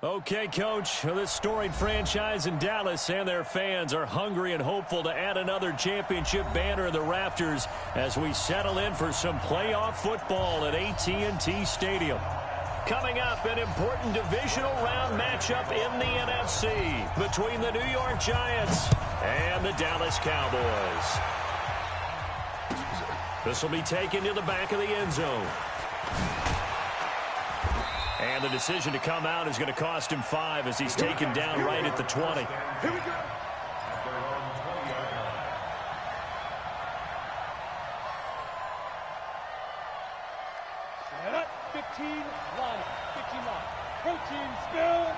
Okay, Coach, this storied franchise in Dallas and their fans are hungry and hopeful to add another championship banner in the rafters as we settle in for some playoff football at AT&T Stadium. Coming up, an important divisional round matchup in the NFC between the New York Giants and the Dallas Cowboys. This will be taken to the back of the end zone. And the decision to come out is going to cost him 5 as he's taken down right at the 20. Here we go. Set up, 15 line, 15 line. Protein spill.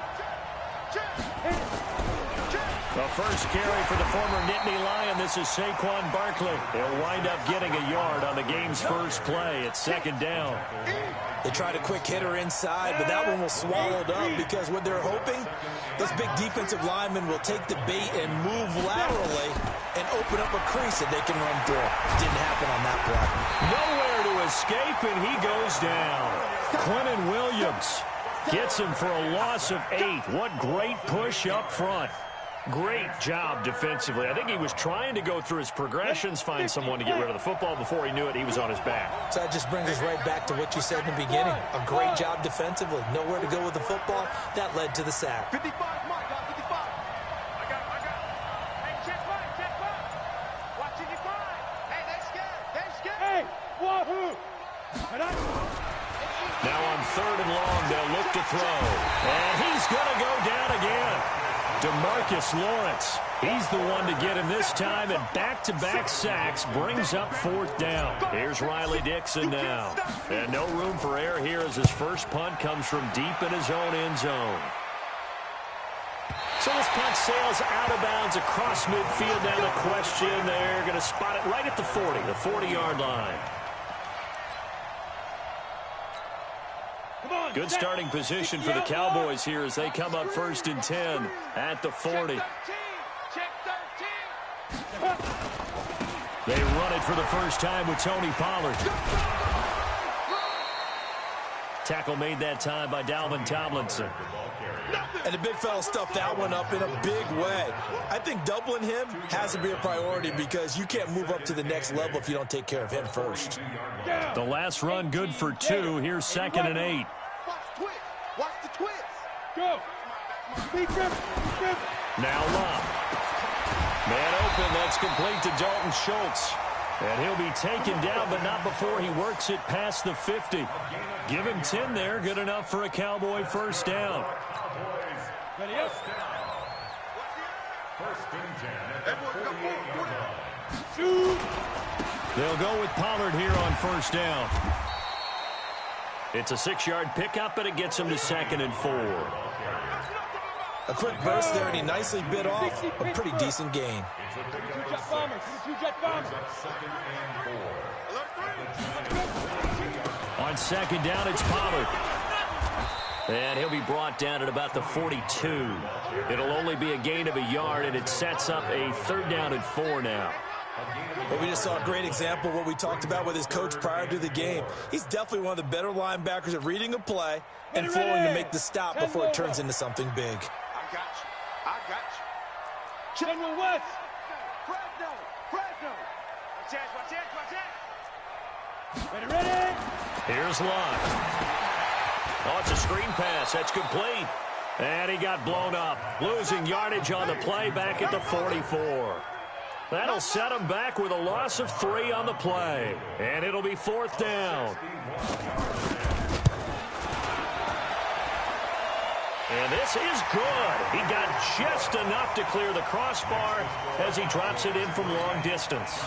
The first carry for the former Nittany Lion. This is Saquon Barkley. He'll wind up getting a yard on the game's first play. It's second down. They tried a quick hitter inside, but that one was swallowed up because what they're hoping, those big defensive linemen will take the bait and move laterally and open up a crease that they can run through. Didn't happen on that play. Nowhere to escape, and he goes down. Quentin Williams gets him for a loss of 8. What great push up front. Great job defensively. I think he was trying to go through his progressions, find someone to get rid of the football. Before he knew it, he was on his back. So that just brings us right back to what you said in the beginning. A great job defensively. Nowhere to go with the football. That led to the sack. 55, Mike, 55. I got it. Hey, check one. Watching you five. Hey, they scared. Hey, wahoo. Now on 3rd and long, they'll look to throw. And he's going to go down again. DeMarcus Lawrence, he's the one to get him this time, and back-to-back sacks brings up 4th down. Here's Riley Dixon now. And no room for error here as his first punt comes from deep in his own end zone. So this punt sails out of bounds across midfield. Now the question, they're going to spot it right at the 40, the 40-yard line. Good starting position for the Cowboys here as they come up 1st and 10 at the 40. They run it for the first time with Tony Pollard. Tackle made that time by Dalvin Tomlinson. And the big fella stuffed that one up in a big way. I think doubling him has to be a priority because you can't move up to the next level if you don't take care of him first. The last run good for 2. Here's 2nd and 8. Watch the twist. Go. Now Love. Man open. That's complete to Dalton Schultz. And he'll be taken down, but not before he works it past the 50. Give him 10 there. Good enough for a Cowboy first down. Ready up. They'll go with Pollard here on first down. It's a 6-yard pickup, and it gets him to 2nd and 4. A quick burst there, and he nicely bit off a pretty decent gain. On 2nd down, it's Pollard. And he'll be brought down at about the 42. It'll only be a gain of a yard, and it sets up a 3rd down and 4 now. Well, we just saw a great example of what we talked about with his coach prior to the game. He's definitely one of the better linebackers at reading a play and flowing to make the stop before it turns into something big. I got you. General West. Fresno. Watch it. Ready. Here's Lott. Oh, it's a screen pass. That's complete. And he got blown up. Losing yardage on the play back at the 44. That'll set him back with a loss of 3 on the play. And it'll be 4th down. And this is good. He got just enough to clear the crossbar as he drops it in from long distance.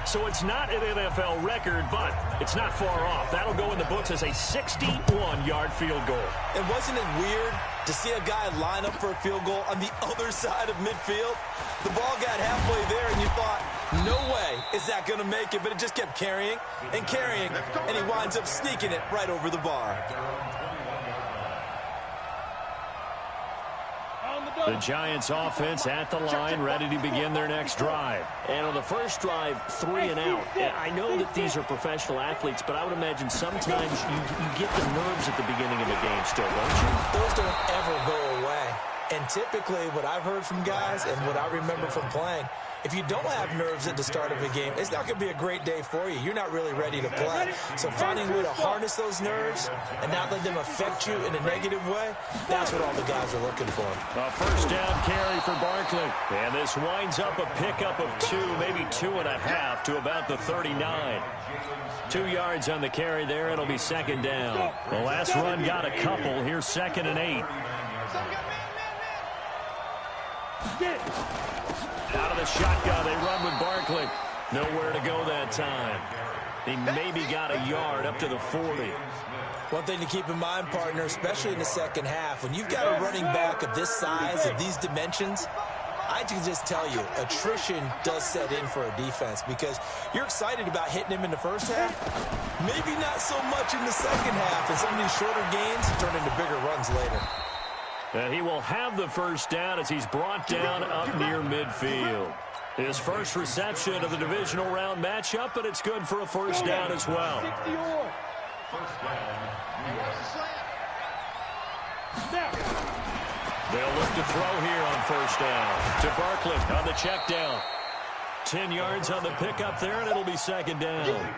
So it's not an NFL record, but it's not far off. That'll go in the books as a 61-yard field goal. And wasn't it weird to see a guy line up for a field goal on the other side of midfield? The ball got halfway there, and you thought, no way is that going to make it, but it just kept carrying, and he winds up sneaking it right over the bar. On the The Giants offense at the line, ready to begin their next drive. And on the first drive, 3 and out. And I know that these are professional athletes, but I would imagine sometimes you get the nerves at the beginning of a game still, don't you? Those don't ever go away. And typically what I've heard from guys and what I remember from playing, if you don't have nerves at the start of a game, it's not going to be a great day for you. You're not really ready to play. So finding a way to harness those nerves and not let them affect you in a negative way, that's what all the guys are looking for. A first down carry for Barkley. And this winds up a pickup of 2, maybe 2.5 to about the 39. 2 yards on the carry there. It'll be second down. The last run got a couple. Here's 2nd and 8. Out of the shotgun, they run with Barkley. Nowhere to go that time. He maybe got a yard up to the 40. One thing to keep in mind, partner, especially in the second half, when you've got a running back of this size, of these dimensions, I can just tell you, attrition does set in for a defense because you're excited about hitting him in the first half. Maybe not so much in the second half, and some of these shorter gains turn into bigger runs later. And he will have the first down as he's brought down up near midfield. His first reception of the divisional round matchup, but it's good for a first down as well. They'll look to throw here on first down. To Barkley on the check down. 10 yards on the pickup there, and it'll be second down.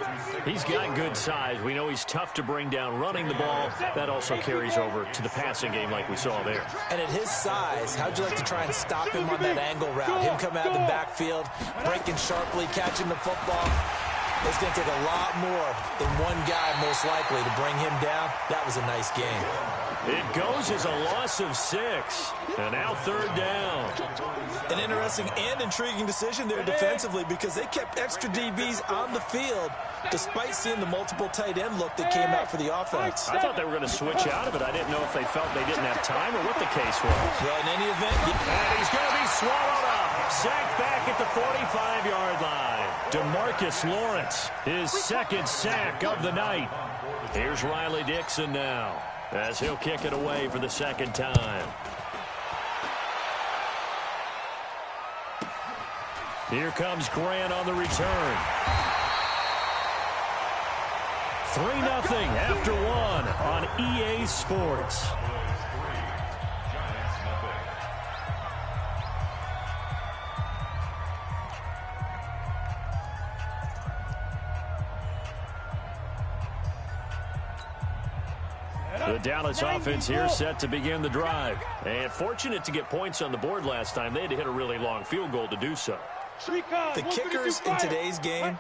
He's got good size. We know he's tough to bring down running the ball. That also carries over to the passing game like we saw there. And at his size, how'd you like to try and stop him on that angle route? Him coming out of the backfield, breaking sharply, catching the football. It's going to take a lot more than one guy most likely to bring him down. That was a nice game. It goes as a loss of 6. And now third down. An interesting and intriguing decision there defensively because they kept extra DBs on the field despite seeing the multiple tight end look that came out for the offense. I thought they were going to switch out of it. I didn't know if they felt they didn't have time or what the case was. Well, in any event, and he's going to be swallowed up. Sacked back at the 45-yard line. DeMarcus Lawrence, his second sack of the night. Here's Riley Dixon now as he'll kick it away for the second time. Here comes Grant on the return. 3-0 after 1 on EA Sports. The Dallas offense here set to begin the drive. And fortunate to get points on the board last time. They had to hit a really long field goal to do so. The kickers in today's game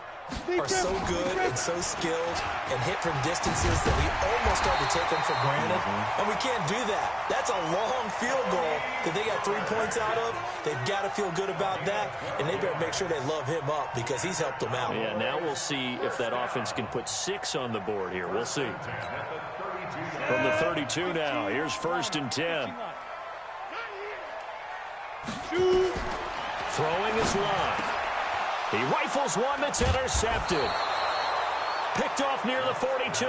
are so good and so skilled and hit from distances that we almost start to take them for granted. And we can't do that. That's a long field goal that they got 3 points out of. They've got to feel good about that, and they better make sure they love him up because he's helped them out. Yeah, now we'll see if that offense can put 6 on the board here. We'll see. From the 32 now, here's 1st and 10. Throwing his line. He rifles one that's intercepted. Picked off near the 42.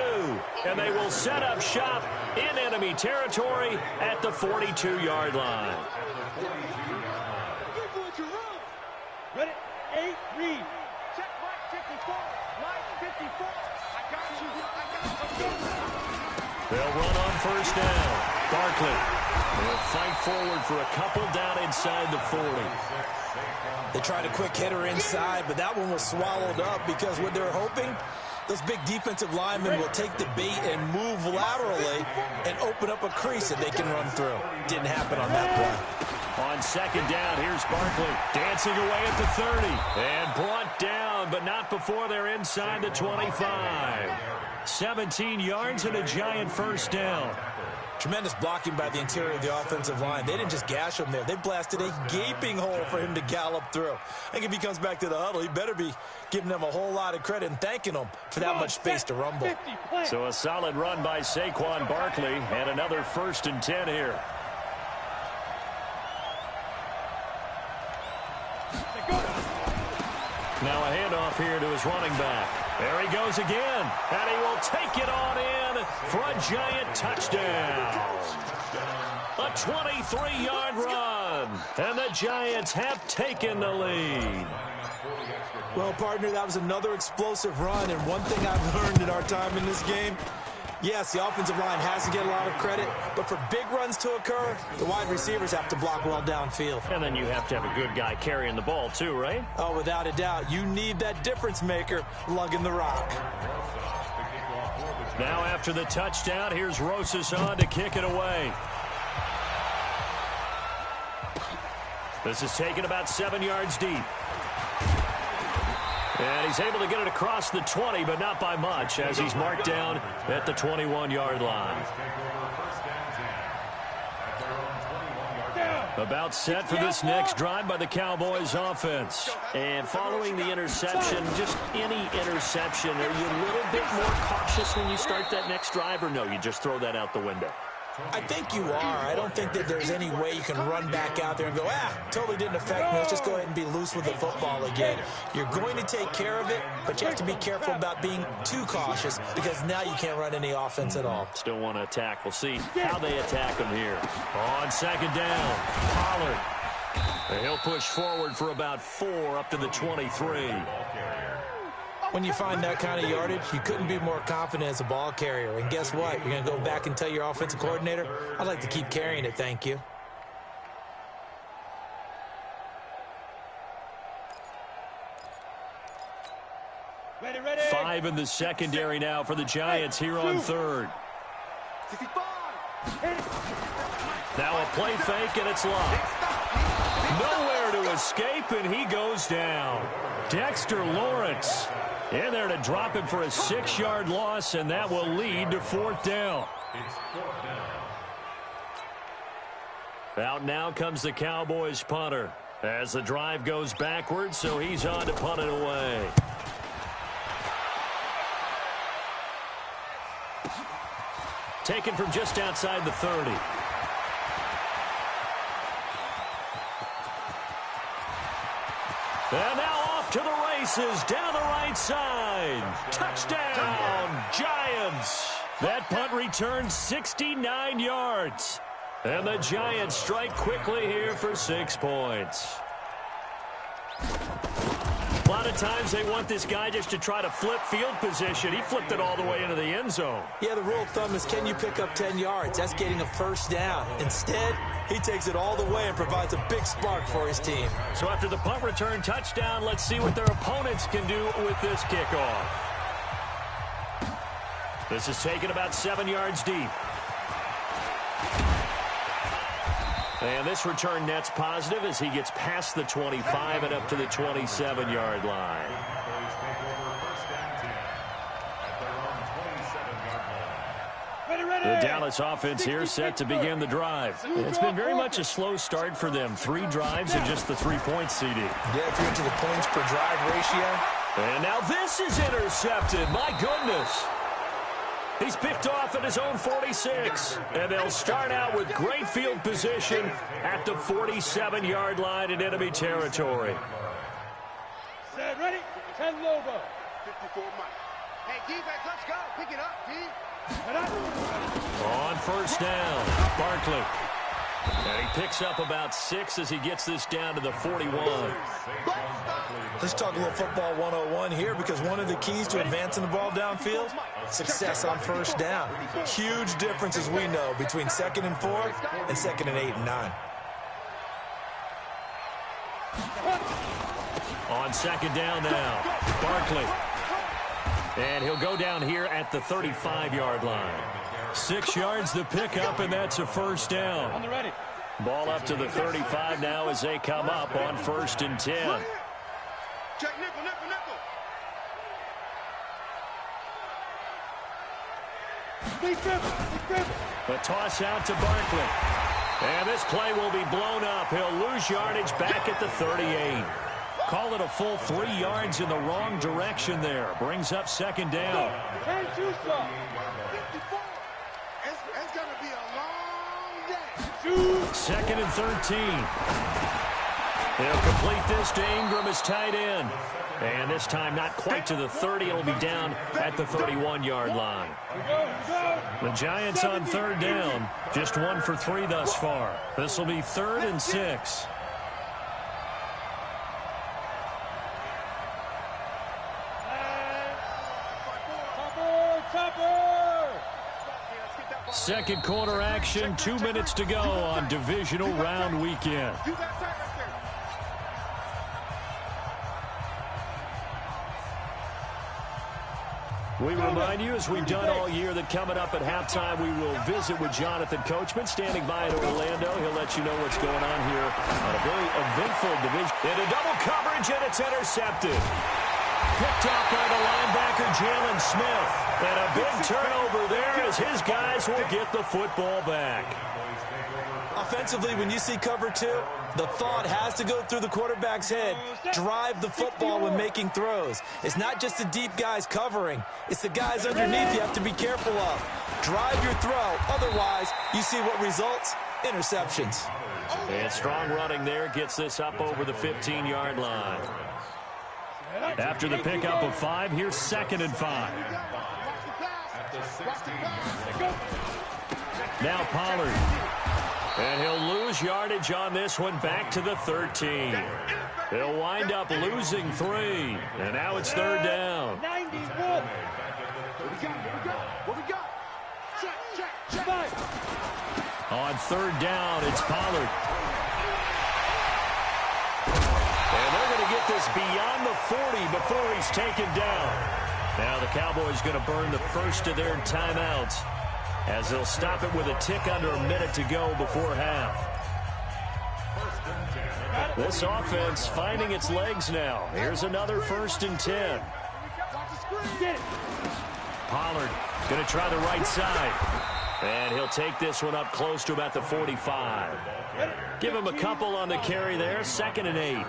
And they will set up shop in enemy territory at the 42-yard line. Ready? 8, read. Check right, 54. Line 54. I got you. They'll run on first down. Barkley will fight forward for a couple down inside the 40. They tried a quick hitter inside, but that one was swallowed up because what they're hoping, those big defensive linemen will take the bait and move laterally and open up a crease that they can run through. Didn't happen on that play. On second down, here's Barkley dancing away at the 30. And brought down, but not before they're inside the 25. 17 yards and a giant first down. Tremendous blocking by the interior of the offensive line. They didn't just gash him there. They blasted a gaping hole for him to gallop through. I think if he comes back to the huddle, he better be giving them a whole lot of credit and thanking them for that much space to rumble. So a solid run by Saquon Barkley and another 1st and 10 here. Now a handoff here to his running back. There he goes again, and he will take it on in for a giant touchdown. A 23-yard run, and the Giants have taken the lead. Well, partner, that was another explosive run, and one thing I've learned in our time in this game, yes, the offensive line has to get a lot of credit, but for big runs to occur, the wide receivers have to block well downfield. And then you have to have a good guy carrying the ball too, right? Oh, without a doubt. You need that difference maker lugging the rock. Now after the touchdown, here's Rosas on to kick it away. This is taken about 7 yards deep. And he's able to get it across the 20, but not by much, as he's marked down at the 21-yard line. About set for this next drive by the Cowboys offense. And following the interception, just any interception, are you a little bit more cautious when you start that next drive, or no, you just throw that out the window? I think you are. I don't think that there's any way you can run back out there and go, totally didn't affect me. Let's just go ahead and be loose with the football again. You're going to take care of it, but you have to be careful about being too cautious because now you can't run any offense at all. Still want to attack. We'll see how they attack them here. On second down, Pollard. And he'll push forward for about 4 up to the 23. When you find that kind of yardage, you couldn't be more confident as a ball carrier. And guess what? You're going to go back and tell your offensive coordinator, I'd like to keep carrying it, thank you. Ready, ready. 5 in the secondary now for the Giants here on third. Now a play fake, and it's locked. Nowhere to escape, and he goes down. Dexter Lawrence in there to drop him for a 6-yard loss, and that will lead to 4th down. Out now comes the Cowboys punter as the drive goes backwards, so he's on to punt it away. Taken from just outside the 30. And now off to the races, down the right side. Touchdown, Giants. That punt returns 69 yards. And the Giants strike quickly here for 6 points. A lot of times they want this guy just to try to flip field position. He flipped it all the way into the end zone. Yeah, the rule of thumb is, can you pick up 10 yards? That's getting a first down. Instead, he takes it all the way and provides a big spark for his team. So after the punt return touchdown, let's see what their opponents can do with this kickoff. This is taken about 7 yards deep. And this return net's positive as he gets past the 25 and up to the 27-yard line. The Dallas offense here set to begin the drive. It's been very much a slow start for them. 3 drives and just the 3 points, CD. Yeah, if you're into the points per drive ratio. And now this is intercepted. My goodness. He's picked off at his own 46. And they'll start out with great field position at the 47-yard line in enemy territory. Set, ready, 10 logo. 54 Mike. Hey, defense, let's go. Pick it up, D. On first down, Barkley. And he picks up about 6 as he gets this down to the 41. Let's talk a little football 101 here, because one of the keys to advancing the ball downfield, success on first down. Huge difference, as we know, between 2nd and 4 and 2nd and 8 and 9. On second down now, Barkley. And he'll go down here at the 35-yard line. 6 yards the pickup, and that's a first down. On the ready. Ball up to the 35 now as they come up on 1st and 10. Check nickel, nickel, nickel. The toss out to Barkley. And this play will be blown up. He'll lose yardage back at the 38. Call it a full 3 yards in the wrong direction there. Brings up second down. 10 too slow. 54. It's going to be a long day. 2nd and 13. He'll complete this to Ingram as tight end. And this time not quite to the 30. It'll be down at the 31-yard line. The Giants on third down. Just 1 for 3 thus far. This will be 3rd and 6. Second quarter action, 2 minutes to go on divisional round weekend. We remind you, as we've done all year, that coming up at halftime, we will visit with Jonathan Coachman, standing by in Orlando. He'll let you know what's going on here on a very eventful division. Into double coverage, and it's intercepted. Picked off by the linebacker, Jalen Smith. And a big turnover there as his guys will get the football back. Offensively, when you see cover 2, the thought has to go through the quarterback's head. Drive the football when making throws. It's not just the deep guys covering. It's the guys underneath you have to be careful of. Drive your throw. Otherwise, you see what results? Interceptions. And strong running there gets this up over the 15-yard line. After the pickup of 5, here's 2nd and 5. Now Pollard. And he'll lose yardage on this one, back to the 13. He'll wind up losing 3. And now it's 3rd down. On 3rd down, it's Pollard. And they're going to get this beyond the 40 before he's taken down. Now the Cowboys going to burn the first of their timeouts, as they'll stop it with a tick under a minute to go before half. This offense finding its legs now. Here's another 1st and 10. Pollard going to try the right side. And he'll take this one up close to about the 45. Give him a couple on the carry there. 2nd and 8.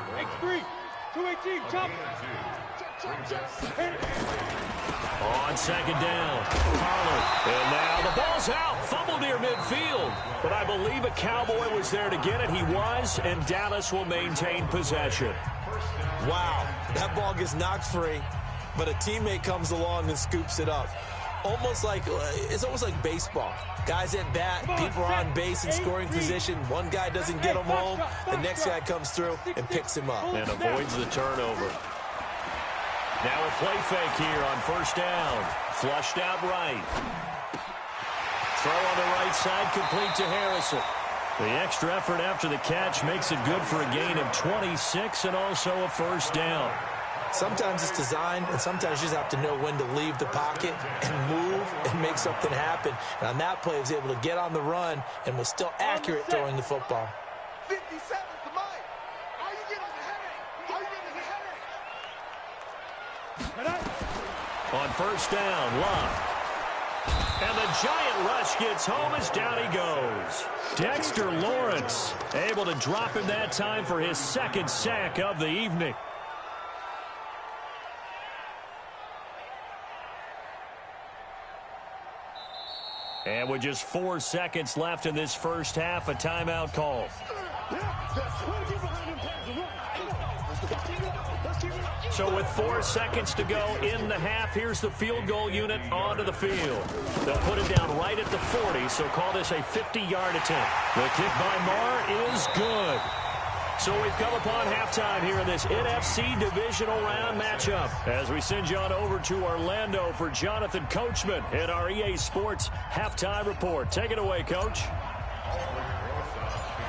On 2nd down, Pollard. And now the ball's out. Fumble near midfield. But I believe a Cowboy was there to get it. He was, and Dallas will maintain possession. Wow, that ball gets knocked free, but a teammate comes along and scoops it up. It's almost like baseball. Guys at bat, people are on base in scoring position. One guy doesn't get him home. The next guy comes through and picks him up. And avoids the turnover. Now a play fake here on 1st down. Flushed out right. Throw on the right side, complete to Harrison. The extra effort after the catch makes it good for a gain of 26 and also a 1st down. Sometimes it's designed, and sometimes you just have to know when to leave the pocket and move and make something happen. And on that play, he was able to get on the run and was still accurate throwing the football. 57 to Mike. Are you getting the headache? Are you getting the headache? On 1st down, Love. And the giant rush gets home as down he goes. Dexter Lawrence able to drop him that time for his 2nd sack of the evening. And with just 4 seconds left in this first half, a timeout call. So with 4 seconds to go in the half, here's the field goal unit onto the field. They'll put it down right at the 40, so call this a 50-yard attempt. The kick by Marr is good. So we've come upon halftime here in this NFC divisional round matchup as we send you on over to Orlando for Jonathan Coachman in our EA Sports halftime report. Take it away, Coach.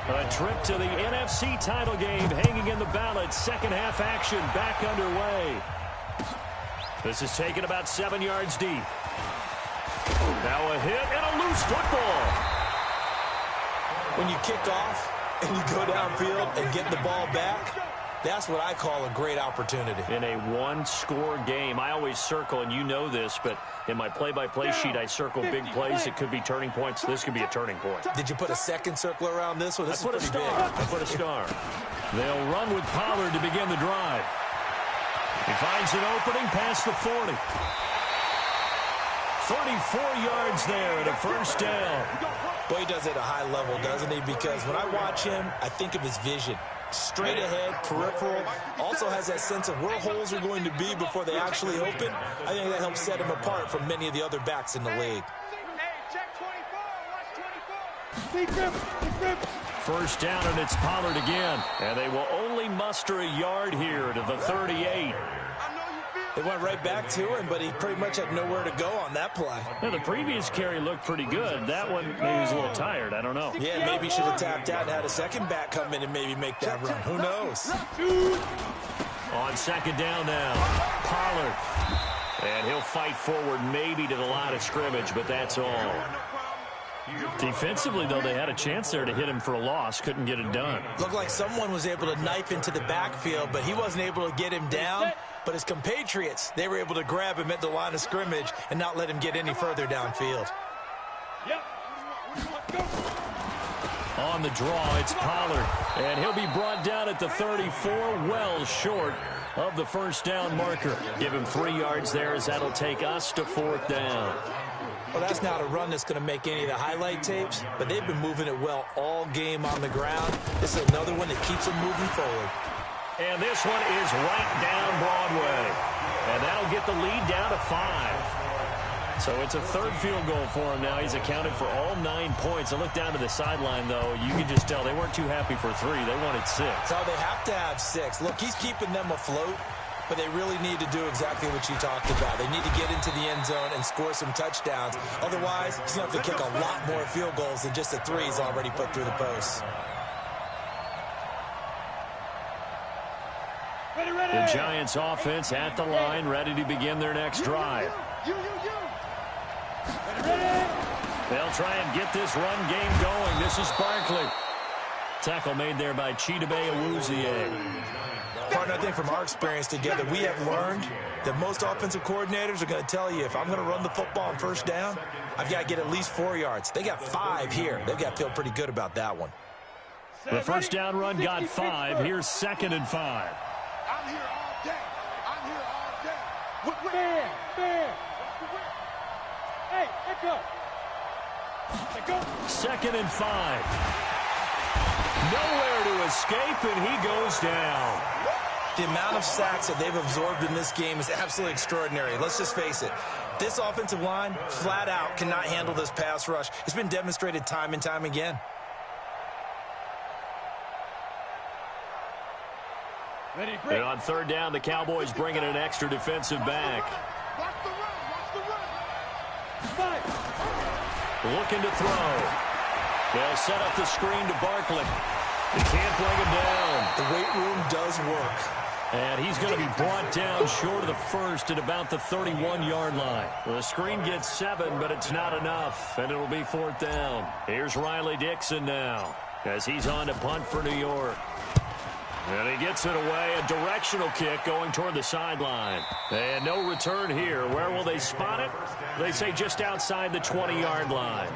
A trip to the NFC title game hanging in the balance. Second half action back underway. This is taken about 7 yards deep. Now a hit and a loose football. When you kick off and you go downfield and get the ball back, that's what I call a great opportunity. In a one-score game, I always circle, and you know this, but in my play-by-play sheet, I circle big plays. It could be turning points. This could be a turning point. Did you put a second circle around this one? This is pretty big. I put a star. They'll run with Pollard to begin the drive. He finds an opening past the 40. 34 yards there and a first down. Boy, he does it at a high level, doesn't he? Because when I watch him, I think of his vision. straight ahead, peripheral, also has that sense of where holes are going to be before they actually open. I think that helps set him apart from many of the other backs in the league. First down, and it's Pollard again. And they will only muster a yard here to the 38. They went right back to him, but he pretty much had nowhere to go on that play. Now, the previous carry looked pretty good. That one, maybe he was a little tired. I don't know. Yeah, maybe he should have tapped out and had a second back come in and maybe make that run. Who knows? On second down now, Pollard. And he'll fight forward maybe to the line of scrimmage, but that's all. Defensively, though, they had a chance there to hit him for a loss. Couldn't get it done. Looked like someone was able to knife into the backfield, but he wasn't able to get him down. But his compatriots, they were able to grab him at the line of scrimmage and not let him get any further downfield. On the draw, it's Pollard. And he'll be brought down at the 34, well short of the first down marker. Give him 3 yards there as that'll take us to 4th down. Well, that's not a run that's going to make any of the highlight tapes, but they've been moving it well all game on the ground. This is another one that keeps them moving forward. And this one is right down Broadway. And that'll get the lead down to 5. So it's a 3rd field goal for him now. He's accounted for all 9 points. I look down to the sideline, though. You can just tell they weren't too happy for 3. They wanted 6. So they have to have 6. Look, he's keeping them afloat, but they really need to do exactly what you talked about. They need to get into the end zone and score some touchdowns. Otherwise, he's going to have to kick a lot more field goals than just the 3 he's already put through the posts. The Giants offense at the line, ready to begin their next drive. They'll try and get this run game going. This is Barkley. Tackle made there by Chidobe Partner, I think from our experience together, we have learned that most offensive coordinators are going to tell you, if I'm going to run the football on first down, I've got to get at least 4 yards. They got 5 here. They've got to feel pretty good about that one. The first down run got 5. Here's 2nd and 5. I'm here all day. I'm here all day. Fair. Hey, let go. 2nd and 5. Nowhere to escape, and he goes down. The amount of sacks that they've absorbed in this game is absolutely extraordinary. Let's just face it. This offensive line, flat out, cannot handle this pass rush. It's been demonstrated time and time again. And on 3rd down, the Cowboys bring in an extra defensive back. Watch the run. Looking to throw. They'll set up the screen to Barkley. They can't bring him down. The weight room does work. And he's going to be brought down short of the first at about the 31-yard line. The screen gets 7, but it's not enough, and it'll be 4th down. Here's Riley Dixon now as he's on to punt for New York. And he gets it away, a directional kick going toward the sideline. And no return here. Where will they spot it? They say just outside the 20-yard line.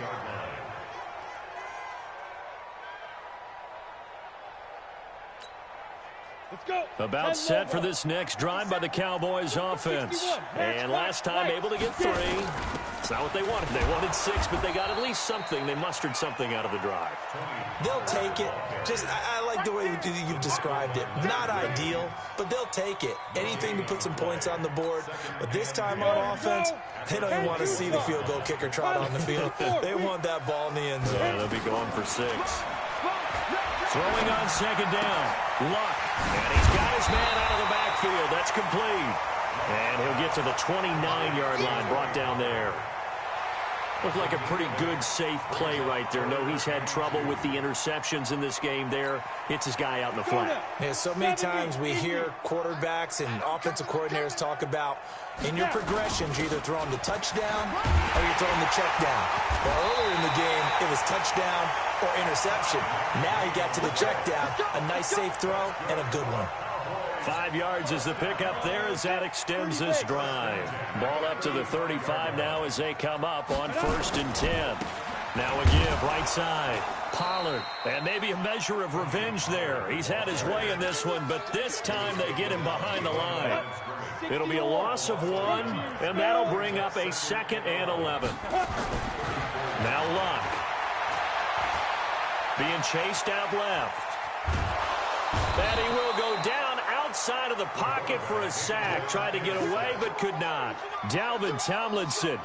About set for this next drive by the Cowboys offense. And last time able to get 3. It's not what they wanted. They wanted 6, but they got at least something. They mustered something out of the drive. They'll take it. I like the way you've described it. Not ideal, but they'll take it. Anything to put some points on the board. But this time on offense, they don't even want to see the field goal kicker trot on the field. They want that ball in the end zone. Yeah, they'll be going for 6. Throwing on 2nd down. Luck. And he's got his man out of the backfield. That's complete. And he'll get to the 29-yard line, brought down there. Looked like a pretty good, safe play right there. No, he's had trouble with the interceptions in this game there. Hits his guy out in the flat. Yeah, so many times we hear quarterbacks and offensive coordinators talk about, in your progressions, you're either throwing the touchdown or you're throwing the check down. Well, earlier in the game, it was touchdown or interception. Now he got to the check down. A nice, safe throw and a good one. 5 yards is the pickup there as that extends this drive. Ball up to the 35 now as they come up on 1st and 10. Now a give right side. Pollard. And maybe a measure of revenge there. He's had his way in this one, but this time they get him behind the line. It'll be a loss of 1, and that'll bring up a 2nd and 11. Now Luck. Being chased out left. And he will go down outside of the pocket for a sack. Tried to get away, but could not. Dalvin Tomlinson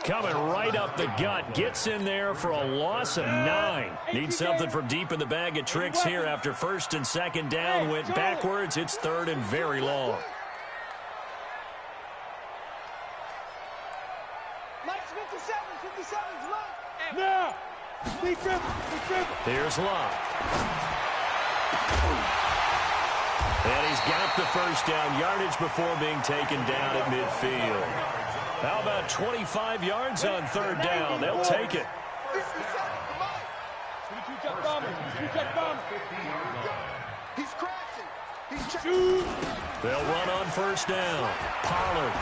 coming right up the gut. Gets in there for a loss of 9. Needs something from deep in the bag of tricks here after first and second down. Went backwards. It's third and very long. Now, Here's Locke. And he's got the first down yardage before being taken down at midfield. How about 25 yards on third down? They'll take it. he's crashing. They'll run on first down. Pollard.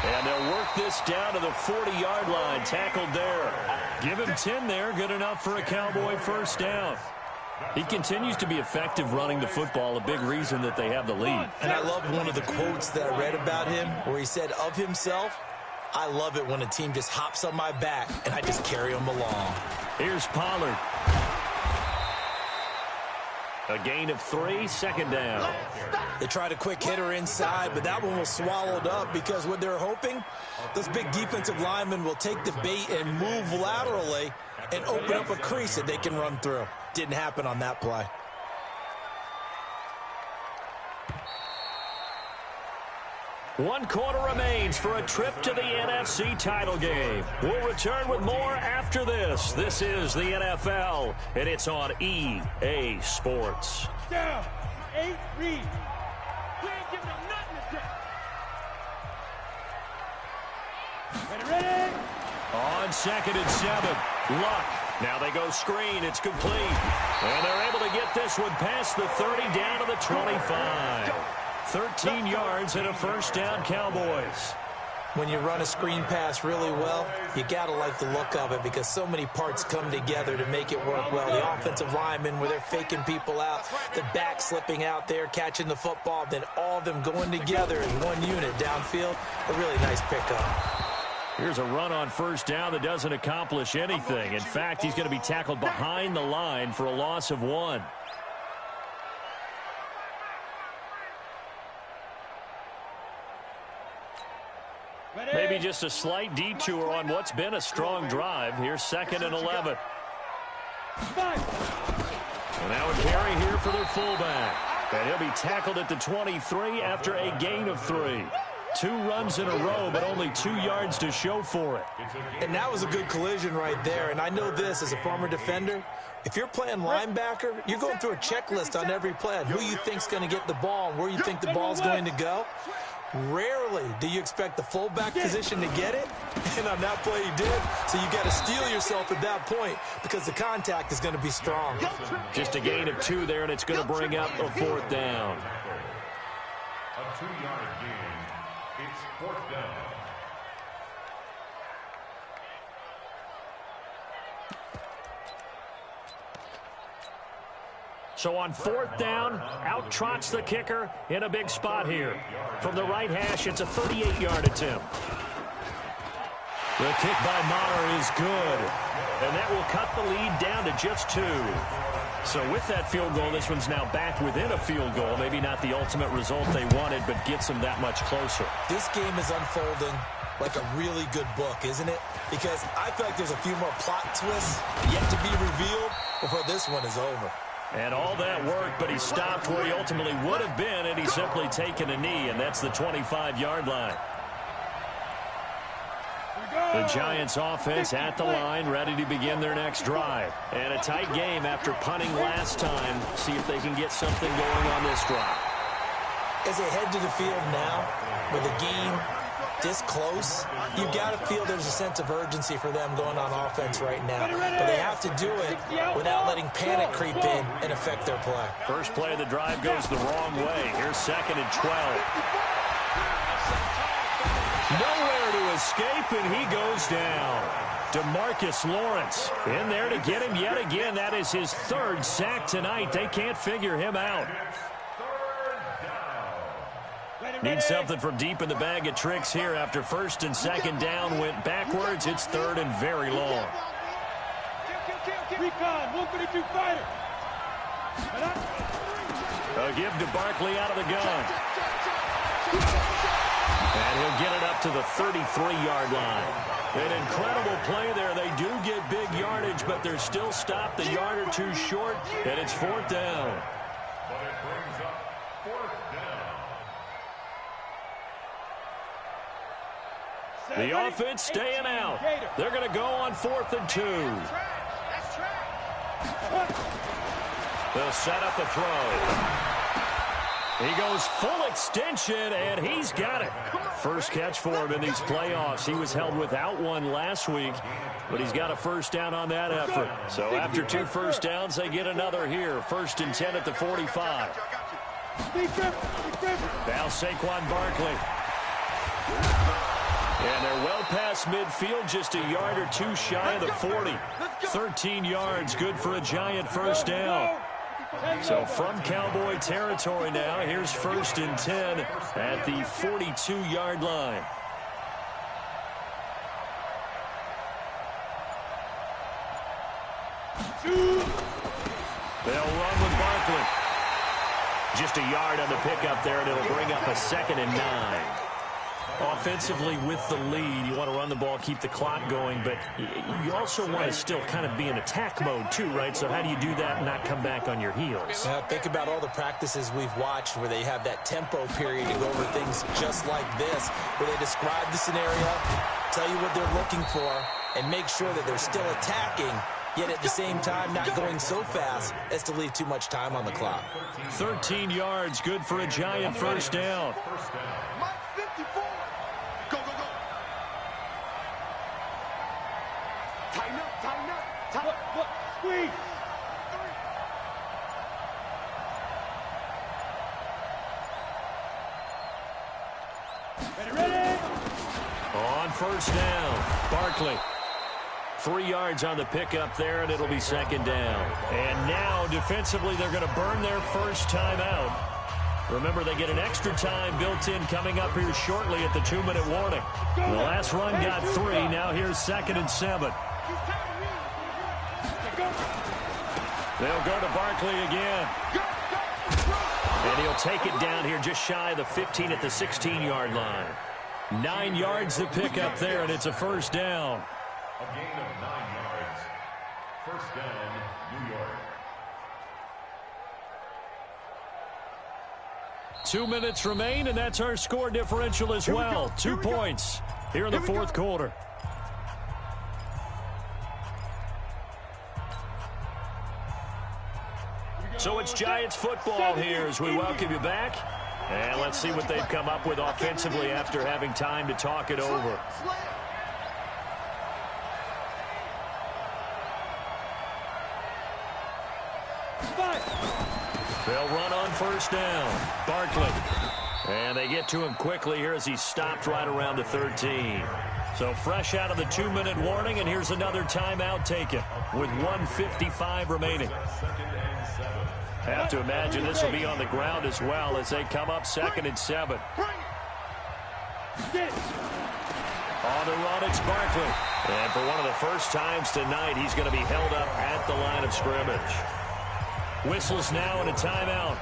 And they'll work this down to the 40-yard line. Tackled there. Give him 10 there. Good enough for a Cowboy first down. He continues to be effective running the football, a big reason that they have the lead. And I love one of the quotes that I read about him where he said of himself, I love it when a team just hops on my back and I just carry them along. Here's Pollard. A gain of 3, second down. They tried a quick hitter inside, but that one was swallowed up because what they're hoping, those big defensive linemen will take the bait and move laterally and open up a crease that they can run through. Didn't happen on that play. One quarter remains for a trip to the NFC title game. We'll return with more after this. This is the NFL, and it's on EA Sports. Down. 8 read. We ain't giving them nothing today. Ready? On second and 7, Luck. Now they go screen. It's complete. And they're able to get this one past the 30 down to the 25. 13 yards and a first down, Cowboys. When you run a screen pass really well, you got to like the look of it because so many parts come together to make it work well. The offensive linemen, where they're faking people out, the back slipping out there, catching the football, then all of them going together as one unit downfield. A really nice pickup. Here's a run on first down that doesn't accomplish anything. In fact, he's going to be tackled behind the line for a loss of 1. Maybe just a slight detour on what's been a strong drive. Here's second and 11. And now a carry here for their fullback. And he'll be tackled at the 23 after a gain of 3. 2 runs in a row, but only 2 yards to show for it. And that was a good collision right there. And I know this as a former defender. If you're playing linebacker, you're going through a checklist on every play on who you think's going to get the ball and where you think the ball's going to go. Rarely do you expect the fullback position to get it, and on that play he did. So you got to steel yourself at that point because the contact is going to be strong. Just a gain of 2 there, and it's going to bring up a 4th down. A 2-yard gain. It's 4th down. So on 4th down, out trots the kicker in a big spot here. From the right hash, it's a 38-yard attempt. The kick by Maher is good. And that will cut the lead down to just 2. So with that field goal, this one's now back within a field goal. Maybe not the ultimate result they wanted, but gets them that much closer. This game is unfolding like a really good book, isn't it? Because I feel like there's a few more plot twists yet to be revealed before this one is over. And all that work, but he stopped where he ultimately would have been, and he's simply taken a knee, and that's the 25-yard line. The Giants offense at the line, ready to begin their next drive. And a tight game after punting last time. See if they can get something going on this drive. As they head to the field now, with a game this close, you got to feel there's a sense of urgency for them going on offense right now. But they have to do it without letting panic creep in and affect their play. First play of the drive goes the wrong way. Here's second and 12. Nowhere to escape, and he goes down. DeMarcus Lawrence in there to get him yet again. That is his 3rd sack tonight. They can't figure him out. Need something from deep in the bag of tricks here after first and second down went backwards. It's 3rd and very long. Recon, 132 fighter. A give to Barkley out of the gun. And he'll get it up to the 33-yard line. An incredible play there. They do get big yardage, but they're still stopped a yard or two short, and it's 4th down. But it brings up 4th down. The offense staying out. They're going to go on 4th and 2. That's trash. They'll set up the throw. He goes full extension, and he's got it. First catch for him in these playoffs. He was held without one last week, but he's got a first down on that effort. So after 2 first downs, they get another here. 1st and 10 at the 45. Now Saquon Barkley. And they're well past midfield, just a yard or two shy of the 40. 13 yards, good for a Giant first down. So from Cowboy territory now, here's 1st and 10 at the 42-yard line. They'll run with Barkley. Just a yard on the pickup there, and it'll bring up a 2nd and 9. Offensively with the lead, you want to run the ball, keep the clock going, but you also want to still kind of be in attack mode too, right? So how do you do that and not come back on your heels? Think about all the practices we've watched where they have that tempo period to go over things just like this, where they describe the scenario, tell you what they're looking for, and make sure that they're still attacking, yet at the same time not going so fast as to leave too much time on the clock. 13 yards, good for a Giant first down. Mike 54. Go, go, go. Tighten up, tighten up. Look, squeeze. Ready? On first down, Barkley. 3 yards on the pickup there, and it'll be 2nd down. And now, defensively, they're going to burn their first timeout. Remember, they get an extra time built in coming up here shortly at the 2-minute warning. The last run got 3. Now here's 2nd and 7. They'll go to Barkley again. And he'll take it down here just shy of the 15 at the 16-yard line. 9 yards to pick up there, and it's a first down. A gain of 9 yards. First down, New York. 2 minutes remain, and that's our score differential as well. 2 points here in the 4th quarter. So it's Giants football here as we welcome you back. And let's see what they've come up with offensively after having time to talk it over. They'll run on first down. Barkley. And they get to him quickly here as he's stopped right around the 13. So fresh out of the 2-minute warning, and here's another timeout taken with 1:55 remaining. Have to imagine this will be on the ground as well as they come up 2nd and 7. On the run, it's Barkley. And for one of the first times tonight, he's going to be held up at the line of scrimmage. Whistles now and a timeout.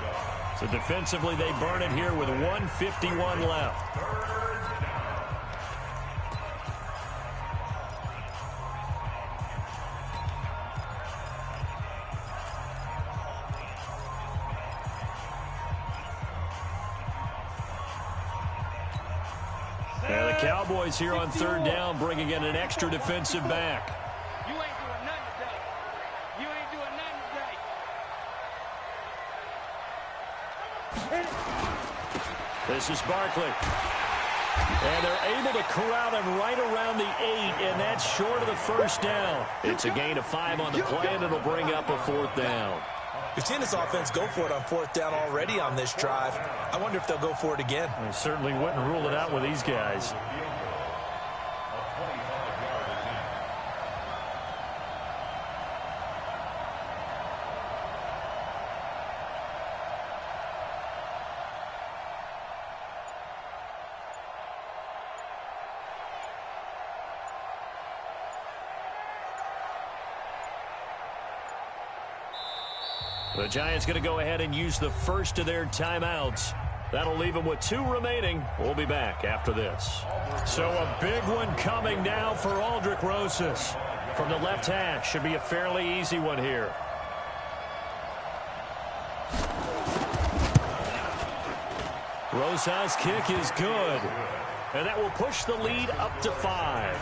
So defensively, they burn it here with 1:51 left. And the Cowboys here on 3rd down, bringing in an extra defensive back. You ain't doing nothing today. You ain't doing nothing today. This is Barkley. And they're able to corral him right around the 8, and that's short of the first down. It's a gain of 5 on the play, and it'll bring up a 4th down. We've seen this offense go for it on 4th down already on this drive. I wonder if they'll go for it again. I certainly wouldn't rule it out with these guys. The Giants going to go ahead and use the first of their timeouts. That'll leave them with 2 remaining. We'll be back after this. So a big one coming now for Aldrick Rosas. From the left hash, should be a fairly easy one here. Rosas' kick is good. And that will push the lead up to 5.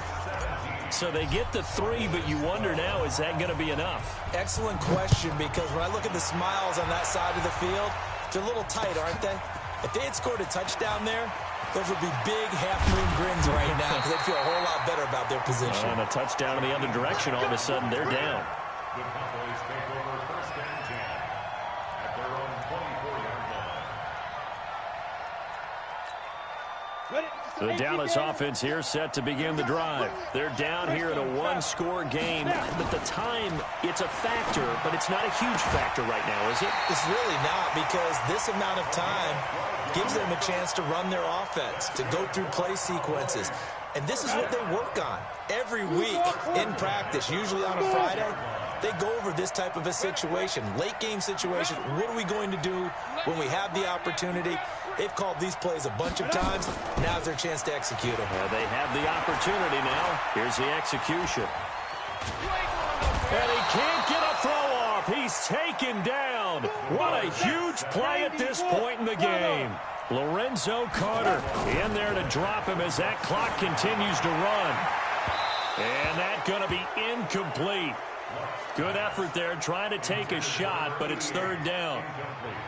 So they get the 3, but you wonder now, is that going to be enough? Excellent question, because when I look at the smiles on that side of the field, they're a little tight, aren't they? If they had scored a touchdown there, those would be big half-moon grins right now because they'd feel a whole lot better about their position. And a touchdown in the other direction, all of a sudden they're down. The Cowboys take over first and 10 at their own 24-yard line. The Dallas offense here set to begin the drive. They're down here in a 1-score game, but the time, it's a factor, but it's not a huge factor right now, is it? It's really not, because this amount of time gives them a chance to run their offense, to go through play sequences. And this is what they work on every week in practice, usually on a Friday. They go over this type of a situation, late game situation. What are we going to do when we have the opportunity? They've called these plays a bunch of times. Now's their chance to execute them. They have the opportunity now. Here's the execution. And he can't get a throw off. He's taken down. What a huge play at this point in the game. Lorenzo Carter in there to drop him as that clock continues to run. And that's going to be incomplete. Good effort there, trying to take a shot, but it's 3rd down.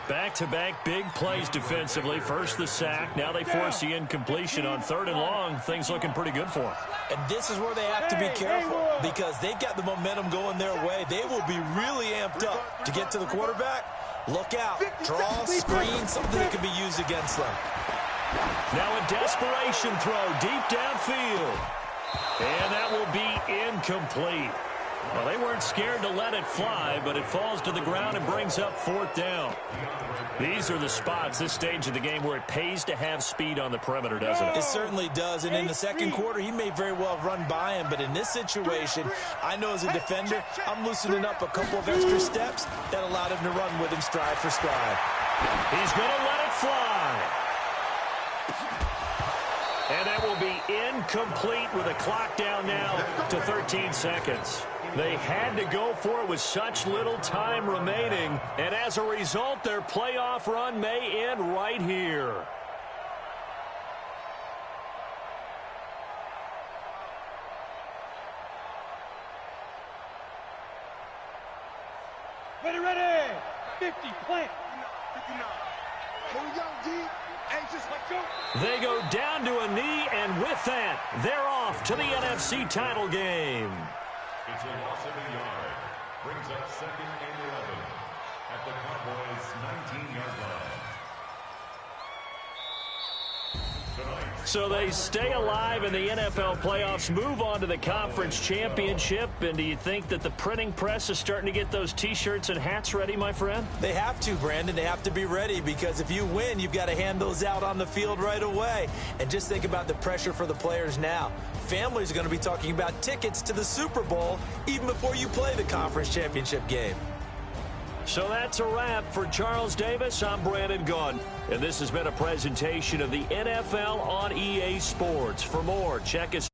Back-to-back big plays defensively. First the sack, now they force the incompletion on 3rd and long. Things looking pretty good for them. And this is where they have to be careful, because they've got the momentum going their way. They will be really amped up to get to the quarterback. Look out, draw, screen, something that can be used against them. Now a desperation throw deep downfield. And that will be incomplete. Well, they weren't scared to let it fly, but it falls to the ground and brings up 4th down. These are the spots, this stage of the game, where it pays to have speed on the perimeter, doesn't it? It certainly does, and in the second quarter, he may very well run by him, but in this situation, I know as a defender, I'm loosening up a couple of extra steps that allowed him to run with him stride for stride. He's going to let it fly. And that will be incomplete with a clock down now to 13 seconds. They had to go for it with such little time remaining, and as a result, their playoff run may end right here. Ready. 50, plant. 59. Here we go, D. Anxious, let's go. They go down to a knee, and with that, they're off to the NFC title game. It's a loss of a yard. Brings up 2nd and 11 at the Cowboys' 19-yard line. So they stay alive in the NFL playoffs, move on to the conference championship. And do you think that the printing press is starting to get those T-shirts and hats ready, my friend? They have to, Brandon. They have to be ready, because if you win, you've got to hand those out on the field right away. And just think about the pressure for the players now. Families are going to be talking about tickets to the Super Bowl even before you play the conference championship game. So that's a wrap for Charles Davis. I'm Brandon Gaudin, and this has been a presentation of the NFL on EA Sports. For more, check us